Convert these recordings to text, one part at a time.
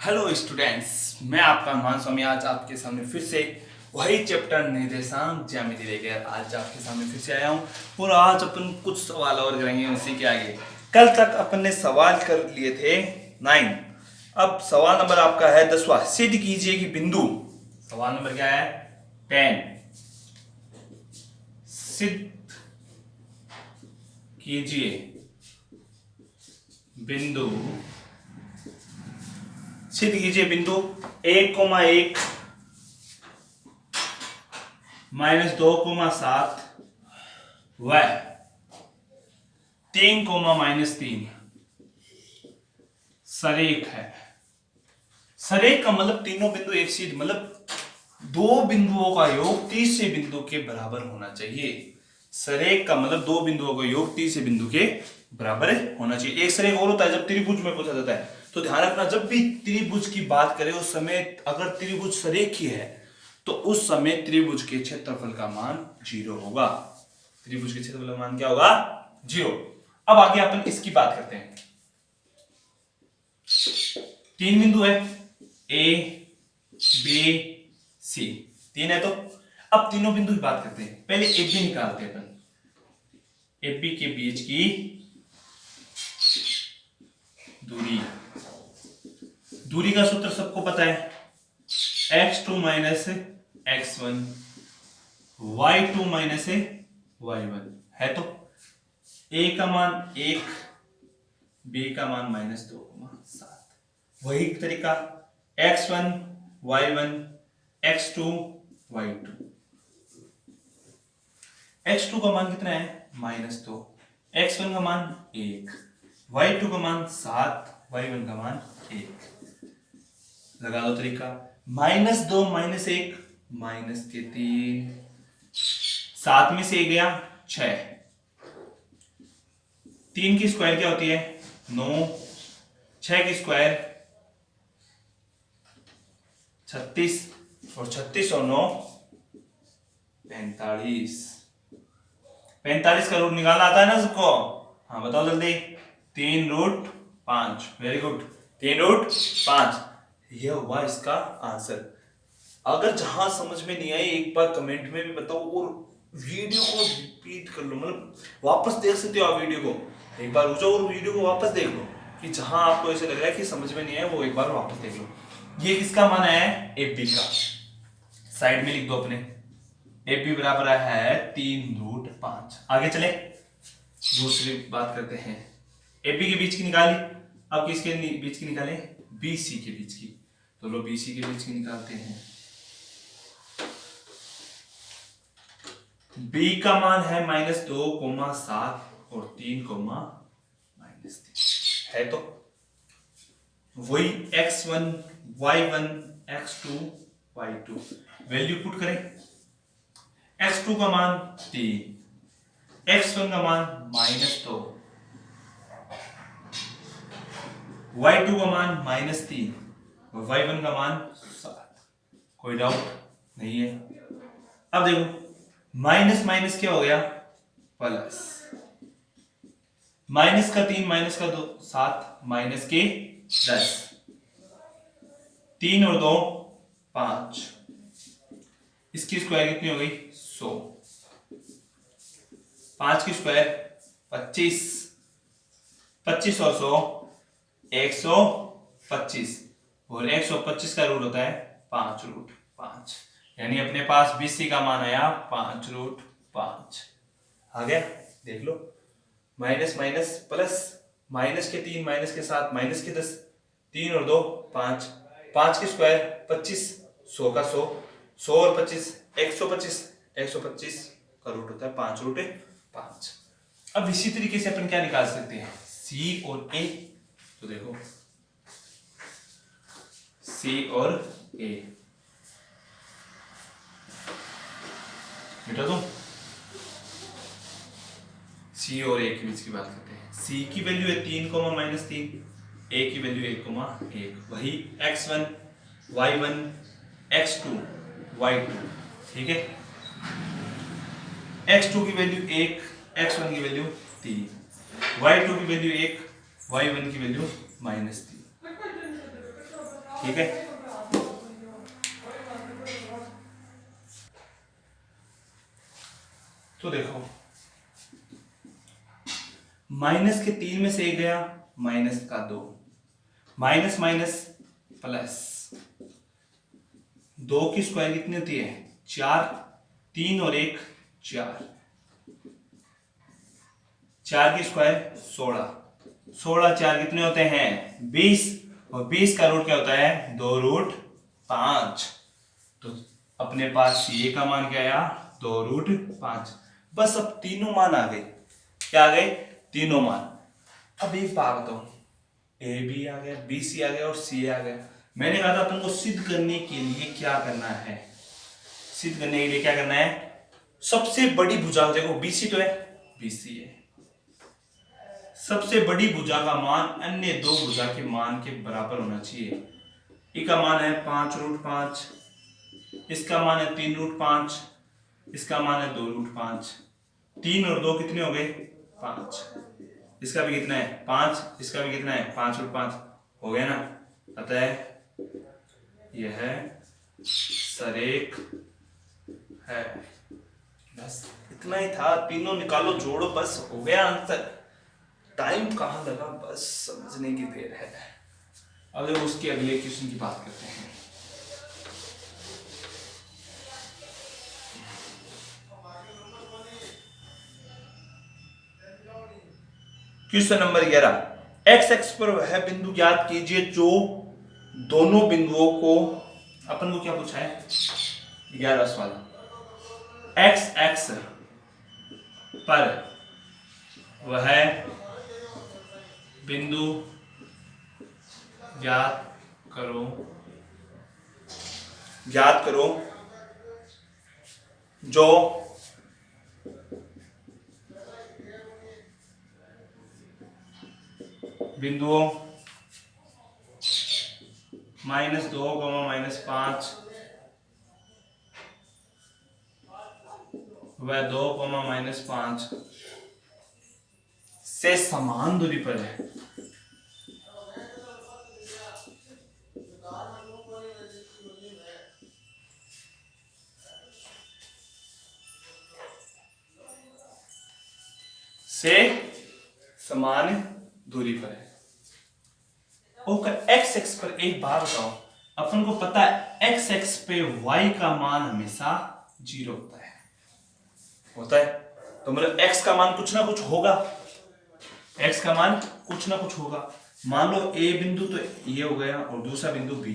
Hello students, मैं आपका अनुमान स्वामी आज आपके सामने फिर से वही चैप्टर निर्देशांक ज्यामिति लेकर आज आपके सामने फिर से आया हूँ। और आज अपन कुछ सवाल और करेंगे उसी के आगे। कल तक अपन ने सवाल कर लिए थे 9। अब सवाल नंबर आपका है 10वां। सिद्ध कीजिए कि बिंदु, सवाल नंबर क्या है 10। सिद्ध कीजिए बिंदु, सिद्ध कीजिए बिंदु 1,1 -2,7 व 3, -3 सरेख है। सरेख का मतलब तीनों बिंदु एक सीध, मतलब दो बिंदुओं का योग तीसरे बिंदु के बराबर होना चाहिए। सरेख का मतलब दो बिंदुओं का योग तीसरे बिंदु के बराबर होना चाहिए। एक सरेख और होता है जब त्रिभुज में पूछा जाता है। तो ध्यान रखना, जब भी त्रिभुज की बात करें उस समय अगर त्रिभुज सरेखी है तो उस समय त्रिभुज के क्षेत्रफल का मान 0 होगा। त्रिभुज के क्षेत्रफल का मान क्या होगा? 0। अब आगे अपन इसकी बात करते हैं। 3 बिंदु है ए बी सी, 3 है। तो अब तीनों बिंदु की बात करते हैं। पहले ए बी निकालते हैं अपन। ए बी के बीच की दूरी, दूरी का सूत्र सबको पता है, x2 - x1 y2 - y1 है। तो a का मान 1, b का मान -2,7। वही तरीका x1 y1 x2 y2। x2 का मान कितना है? -2। x1 का मान 1, y2 का मान 7, y1 का मान 1। लगा दो तरीका। -2 -1 -3, 7 में से 1 गया 6। 3 की स्क्वायर क्या होती है? 9। 6 की स्क्वायर 36, और 36 और 9 45। 45 का रूट निकालना आता है ना सबको? हाँ बताओ जल्दी। 3√5। Very good, 3√5। यह हुआ इसका आंसर। अगर जहां समझ में नहीं आई एक बार कमेंट में भी बताओ, और वीडियो को रिपीट कर लो, मतलब वापस देख सकते हो आप वीडियो को। एक बार रुक जाओ और वीडियो को वापस देख लो कि जहां आपको ऐसे लग रहा है कि समझ में नहीं आया वो एक बार वापस देख लो। ये किसका मान है? ए बी का। साइड में लिख दो अपने। ए बी बराबर है 3√5। आगे चले दूसरी बात करते हैं। ए बी के बीच की निकाली, अब किसके बीच की निकालें? बी सी के बीच की। तो लो बी सी के बीच की निकालते हैं। b का मान है -2,7 और 3,-3 है। तो वही x1 y1 x2 y2 value put करें। x2 का मान 3, x1 का मान -2, y2 का मान -3 और y1 का मान 7। कोई डाउट नहीं है? अब देखो, माइनस माइनस क्या हो गया? प्लस। माइनस का 3 माइनस का 2 7 माइनस के 10। 3 और 2 5। इसकी स्क्वायर कितनी हो गई? 100। 5 की स्क्वायर 25। 25 और 100 125। और 125 का रूट होता है 5√5। यानी अपने पास BC का मान आया 5√5। आ गया? देख लो, माइनस माइनस प्लस, माइनस के 3 माइनस के 7 माइनस के 10, 3 और 2 5। 5 की स्क्वायर 25, 100 का 100, 100 और 25 125। 125 का रूट होता है 5√5। अब इसी तरीके से अपन क्या निकाल सकते हैं? C और A। तो देखो C और A बेटा, तो C और A के बीच की बात करते हैं। C की वैल्यू है 3, -3, A की वैल्यू 1,1। वही x1 y1 x2 y2। ठीक है, x2 की वैल्यू 1, x1 की वैल्यू 3, y2 की वैल्यू 1, y1 की वैल्यू -3। ठीक है, तो देखो माइनस के 3 में से एक गया, माइनस का 2, माइनस माइनस प्लस, 2 की स्क्वायर कितनी होती है 4, 3 और 1 4, 4 की स्क्वायर 16, 16 4 कितने होते हैं 20, और 20 का रूट क्या होता है 2 रूट 5। तो अपने पास ये का मान क्या आया 2 रूट 5। बस अब तीनों मान आ गए, क्या आ गए तीनों मान। अब एक बात बताओ, ए बी आ गया, बी सी आ गया और सी आ गया। मैंने कहा था अपन को सिद्ध करने के लिए क्या करना है, सिद्ध करने के लिए क्या करना है, सबसे बड़ी भुजा, देखो बीसी तो है, बीसी है, सबसे बड़ी भुजा का मान अन्य दो भुजा के मान के बराबर होना चाहिए। ई का मान है 5 रूट 5, इसका मान है 3 रूट 5, इसका मान है 2 रूट 5, 3 और 2 कितने हो गए 5, इसका भी कितना है 5, इसका भी कितना है 5 रूट 5, हो गया ना। अतः यह सरेख है। बस इतना ही था, तीनों निकालो जोड़ो बस हो गया आंसर। टाइम कहाँ लगा बस समझने की देर है। अब उसके अगले क्वेश्चन की बात करते हैं। क्वेश्चन नंबर 11, एक्स एक्स पर वह बिंदु ज्ञात कीजिए जो दोनों बिंदुओं को, अपन को क्या पूछा है 11 सवाल, एक्स एक्स पर वह बिंदु ज्ञात करो, ज्ञात करो जो बिंदुओं -2, -5 व 2, -5 से समान दूरी पर है। से समान दूरी पर है। और एक्स एक्स पर एक बात बताओ, अपन को पता है एक्स एक्स पे वाई का मान हमेशा 0 होता है, तो मतलब एक्स का मान कुछ ना कुछ होगा, एक्स का मान कुछ ना कुछ होगा। मान लो ए बिंदु तो ये हो गया और दूसरा बिंदु बी,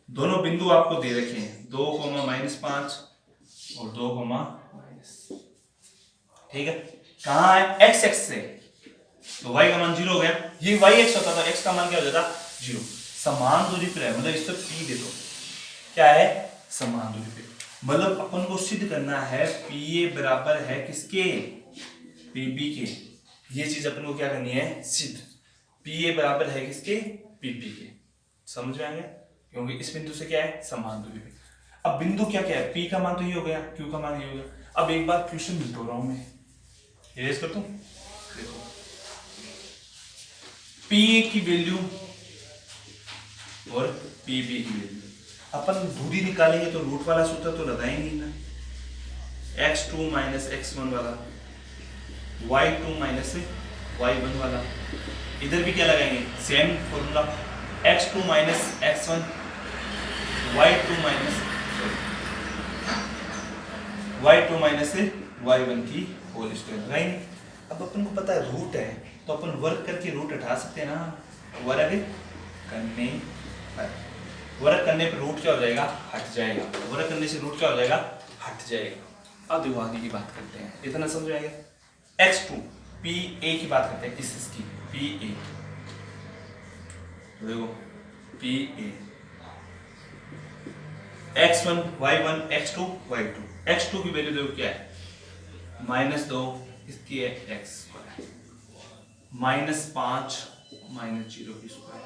दोनों बिंदु आपको दे रखे हैं 2, -5 और 2, ठीक है। कहां है एक्स एक्स से, तो y का मान 0 हो गया, ये y x होता था, x का मान क्या हो जाता 0। समान दूरी पर है, मतलब इससे p दे दो, क्या है समान दूरी पे, मतलब अपन को सिद्ध करना है PA बराबर है किसके PB के। ये चीज अपन को क्या करनी है सिद्ध, PA बराबर है किसके PP के। समझ में आ गया, क्योंकि इस बिंदु से क्या है समान दूरी पे। अब बिंदु क्या क्या है, P का मान तो ये हो गया, Q का मान ये हो गया। अब एक बार क्वेश्चन लिख रहा हूं मैं, इरेज कर दूं, देखो PA की वैल्यू और PB की वैल्यू, अपन दूरी निकालेंगे तो रूट वाला सूत्र तो लगाएंगे ना, x2 - x1 वाला, y2 - y1 वाला, इधर भी क्या लगाएंगे same formula, x2 - x1 y2 y1 की होल स्क्वायर लगाएंगे। अब अपन को पता है रूट है, तो अपन वर्क करके रूट हटा सकते हैं ना, वर्क करने पर, वर्क करने पर रूट क्या हो जाएगा हट जाएगा, वर्क करने से रूट क्या हो जाएगा हट जाएगा। अब देखो आगे की बात करते हैं, इतना समझ आएगा। x2 PA की बात करते हैं, इसकी PA, तो देखो PA x1 y1 x2 y2, x2 की वैल्यू देखो क्या है -2, इसकी है x स्क्वायर, -5 -0 की स्क्वायर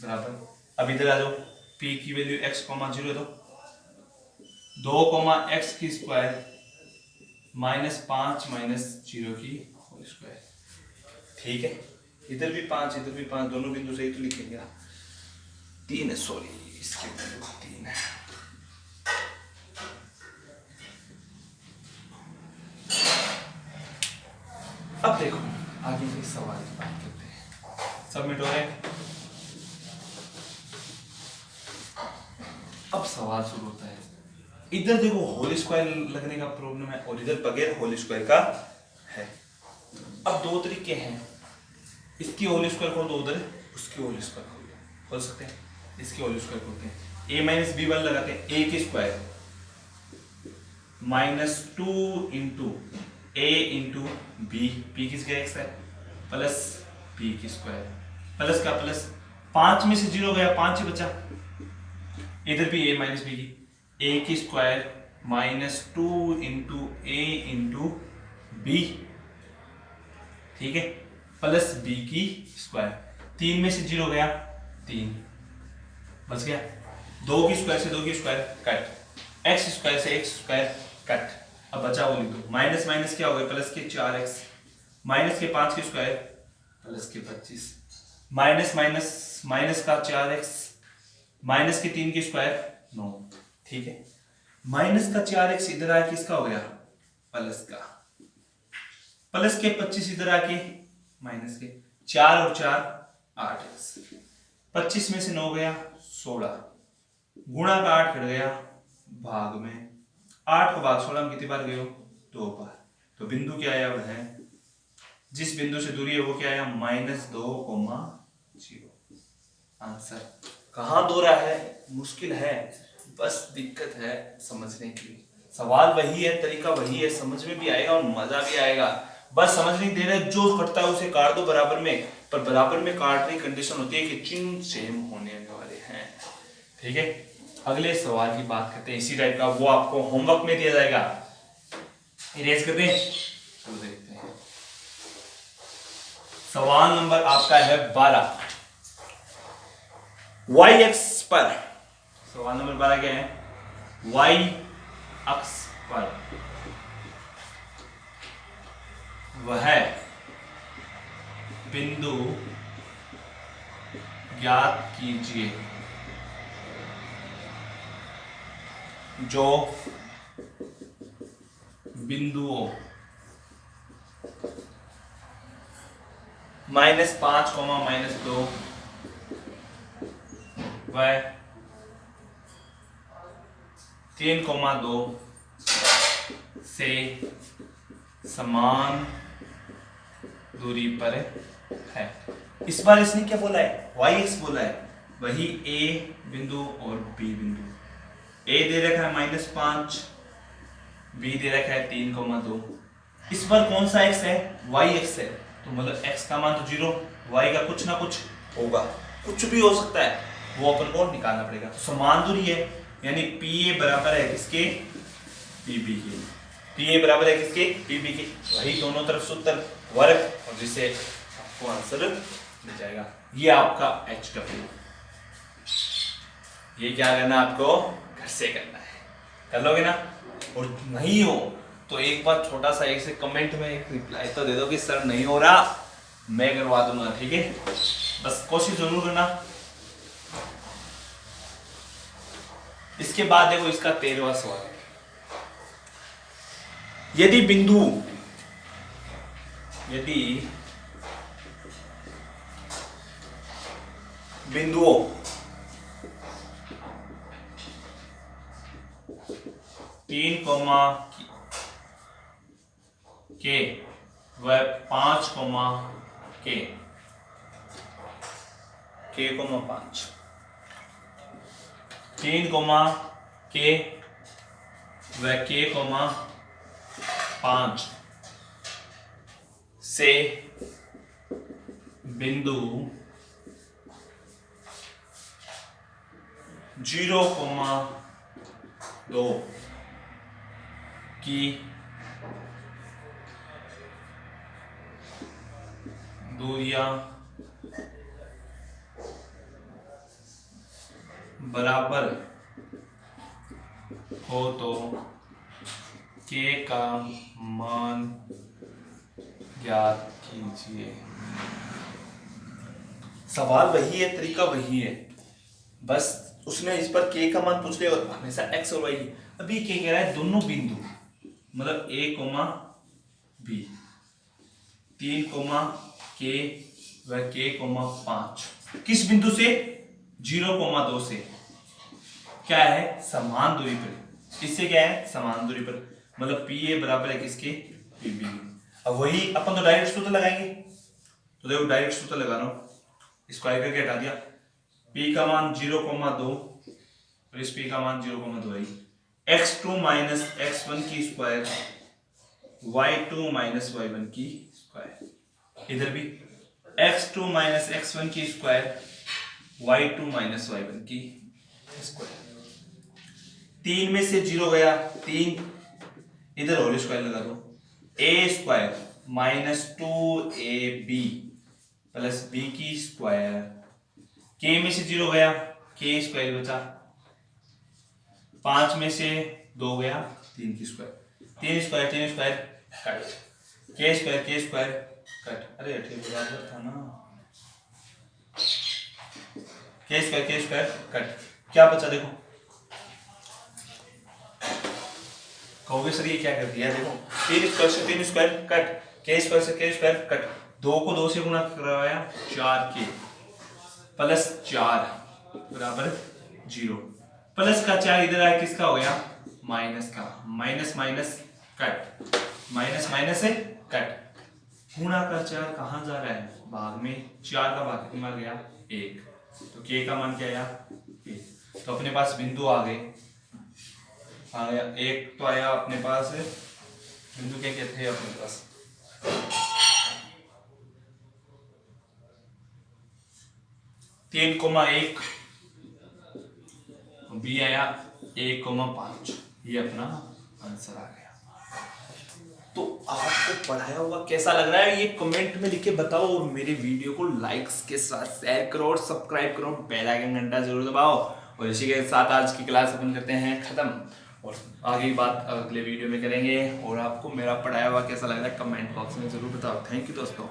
बराबर। अब इधर आ जाओ, p की वैल्यू x, 0 दो, 2, x की स्क्वायर -5 -0 की होल स्क्वायर, ठीक है। इधर भी 5 इधर भी 5, दोनों बिंदु सही तो लिखेंगे। 3 है, सॉरी इसकी वैल्यू 3 है। अब देखो आगे के सवाल की बात करते हैं। सबमिट हो रहे हैं। अब सवाल शुरू होता है। इधर देखो होल स्क्वायर लगने का प्रॉब्लम है और इधर बगैर होल स्क्वायर का है। अब दो तरीके हैं, इसकी होल स्क्वायर खोल दो, उधर उसकी होल स्क्वायर खोल दो, खोल सकते हैं। इसकी होल स्क्वायर खोलते हैं, a माइनस बी वन लगाते हैं, a की square minus 2 into a into b, p की स्क्वायर x है, प्लस b की स्क्वायर, प्लस का प्लस, 5 में से 0 गया, 5 ही बचा। इधर भी a माइनस बी की, a की square minus 2 into a into b, ठीक है, प्लस b की स्क्वायर, 3 में से 0 गया, 3 बच गया, 2 की स्क्वायर से 2 की स्क्वायर कट, x स्क्वायर से x स्क्वायर कट। अब बचा वो लिख दो, माइनस माइनस क्या हो गया, प्लस के 4x, माइनस के 5 की स्क्वायर प्लस के 25, माइनस माइनस माइनस का 4x, माइनस के 3 की स्क्वायर 9, ठीक है, माइनस का 4x इधर आके किसका हो गया, प्लस का, प्लस के 25 इधर आके माइनस के, 4 और 4 8x, 25 में से 9 गया 16, गुणा का 8 कट गया भाग में, 8 को भाग 16 में कितनी बार गए हो, 2 बार। तो बिंदु क्या आया है, जिस बिंदु से दूरी है वो क्या आया, -2,0। आंसर कहाँ दो रहा है, मुश्किल है, बस दिक्कत है समझने की। सवाल वही है, तरीका वही है, समझ में भी आएगा और मजा भी आएगा। बस समझ नहीं दे रहे, जो कटता है उसे काट दो बराबर में, पर बराबर में काटने की कंडीशन होती है कि चिन्ह सेम होने वाले हैं, ठीक है। अगले सवाल की बात करते हैं इसी टाइप का, वो आपको होमवर्क में दिया जाएगा, इरेज कर दें, चलो देखते हैं। सवाल नंबर आपका है 12, y अक्ष पर, सवाल नंबर 12 क्या है, y अक्ष पर वह बिंदु ज्ञात कीजिए जो बिंदुओं -5, -2 व 3,2 से समान दूरी पर है। इस बार इसने क्या बोला है, y बोला है, वही a बिंदु और b बिंदु, a दे रखा है -5, b दे रखा है 3,2। इस बार कौन सा x है, y x है, तो मतलब x का मान तो 0, y का कुछ ना कुछ होगा, कुछ भी हो सकता है, वो अपन को निकालना पड़ेगा। तो समान दूरी है, यानी PA बराबर है किसके, PB के, PA बराबर है किसके, PB के, वही दोनों तरफ सूत्र वर्ग, और जिससे आपको आंसर मिल जाएगा। ये आपका HW, ये क्या करना है आपको, घर से करना है, कर लोगे ना। और नहीं हो तो एक बार छोटा सा एक से कमेंट में एक रिप्लाई तो दे दो कि सर नहीं हो रहा, मैं करवा दूंगा, ठीक है, बस कोशिश जरूर करना। इसके बाद देखो इसका 13वां सवाल, यदि बिंदुओं तीन के व 5 के 5, 3 के व के 5 से बिंदु 0,2 की दूरियां बराबर हो तो k का मान ज्ञात कीजिए। सवाल वही है, तरीका वही है, बस उसने इस पर के का मान पूछ लिया और हमेशा एक्स और वाई। अभी क्या कह रहा है, दोनों बिंदु मतलब ए कोमा बी, 3 कोमा के व के कोमा 5 किस बिंदु से, 0,2 से क्या है, समान दूरी पर। इससे क्या है, समान दूरी पर, मतलब पी ए बराबर है किसके, पी बी। अब वही अपन तो डायरेक्ट सूत्र लगाएंगे, तो देखो डायरेक्ट सूत्र लगा रहा हूं, स्क्वायर करके हटा दिया, p का मान 0,2 और इस p का मान 0,2 है। x2 माइनस x1 की स्क्वायर, y2 माइनस y1 की स्क्वायर, इधर भी x2 माइनस x1 की स्क्वायर, y2 माइनस y1 की स्क्वायर। 3 में से 0 गया, 3 इधर होल स्क्वायर लगा दो, a square minus 2ab plus b की स्क्वायर, k में से 0 गया, k स्क्वायर बचा, 5 में से 2 गया, 3 की square, 3 square cut, k square cut, अरे ठीक बराबर था ना, k स्क्वायर कट, क्या बचा देखो, कहोगे सर ये क्या कर दिया, देखो 3 स्क्वायर से 3 square cut, k square cut, 2 को 2 से गुणा करवाया, 4k प्लस 4 बराबर 0, प्लस का 4 इधर आया, किसका हो गया, माइनस का, minus minus cut, minus minus से कट, गुणा का 4 कहाँ जा रहा है, भाग में, 4 का भाग कितना गया, 1, तो k का मान क्या आया, 1। तो अपने पास बिंदु आ गए, आया एक, तो आया अपने पास बिंदु, क्या कहते हैं अपने पास, तीन कोमा 1, बी आया 1,5, ये अपना आंसर आ गया। तो आपको पढ़ाया हुआ कैसा लग रहा है ये कमेंट में लिख के बताओ, और मेरे वीडियो को लाइक्स के साथ शेयर करो और सब्सक्राइब करो, बेल आइकन घंटा जरूर दबाओ। और इसी के साथ आज की क्लास अपन करते हैं खत्म, और आगे की बात अगले वीडियो में करेंगे। और आपको मेरा पढ़ाया हुआ कैसा लग रहा है कमेंट बॉक्स में जरूर बताओ। थैंक यू दोस्तों।